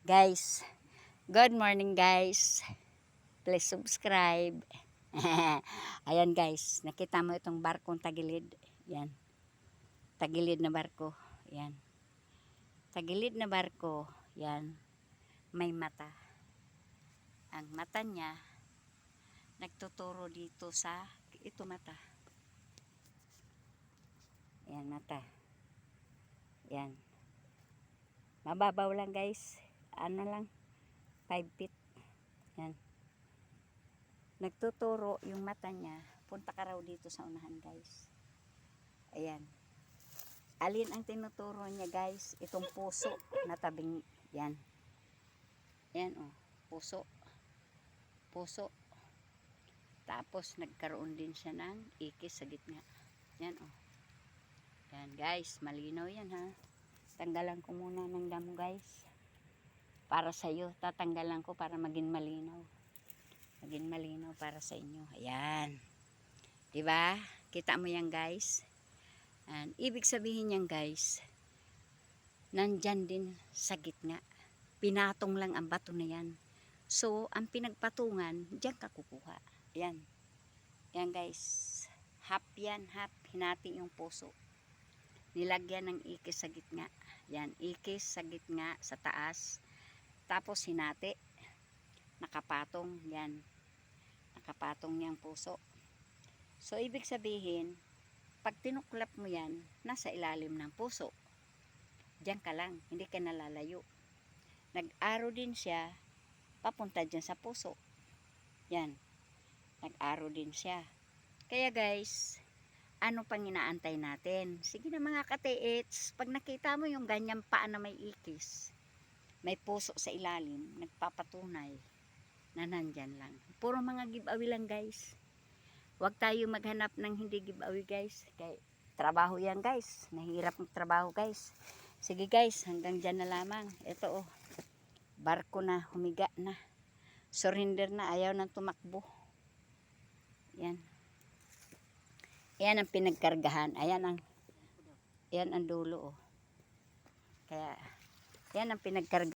Guys, good morning guys. Please subscribe. Ayan guys, nakita mo itong barkong tagilid. Yan. Tagilid na barko. Yan. Tagilid na barko. Yan. May mata. Ang mata niya nagtuturo dito sa ito mata. Yan mata. Yan. Mababaw lang guys. Ano lang 5 feet. Yan. Nagtuturo yung mata niya. Punta ka raw dito sa unahan guys. Ayan. Alin ang tinuturo niya guys? Itong puso na tabing yan. Yan oh. Puso. Puso. Tapos nagkaroon din siya ng ikis sa gitna. Yan oh. Yan guys. Malinaw yan ha. Tanggalan ko muna ng damo guys. Para sa iyo, tatanggalan ko para maging malinaw. Maging malinaw para sa inyo. Ayan. 'Di ba? Kita mo 'yan, guys. And ibig sabihin niyan, guys, nandyan din sa gitna. Pinatong lang ang bato na 'yan. So, ang pinagpatungan, diyan ka kukuha. Ayan. Ayan, guys. Half yan, half. Hinati yung puso. Nilagyan ng ikis sa gitna. Yan, ikis sa gitna, sa taas. Tapos hinati, nakapatong yan, nakapatong niyang puso. So ibig sabihin, pag tinuklap mo yan, nasa ilalim ng puso. Diyan ka lang, hindi ka nalalayo. Nag-arrow din siya, papunta dyan sa puso. Yan, nag-arrow din siya. Kaya guys, ano pang inaantay natin? Sige na mga ka-TH, pag nakita mo yung ganyang paa na may ikis, may puso sa ilalim, nagpapatunay na nandyan lang. Puro mga giveaway lang guys. Huwag tayo maghanap ng hindi giveaway guys. Kaya trabaho yan guys. Nahirap ng trabaho guys. Sige guys, hanggang dyan na lamang. Ito oh, barko na, humiga na. Surrender na, ayaw nang tumakbo. Yan. Yan ang pinagkargahan. Ayan ang dulo oh. Kaya, yan ang pinagkargahan.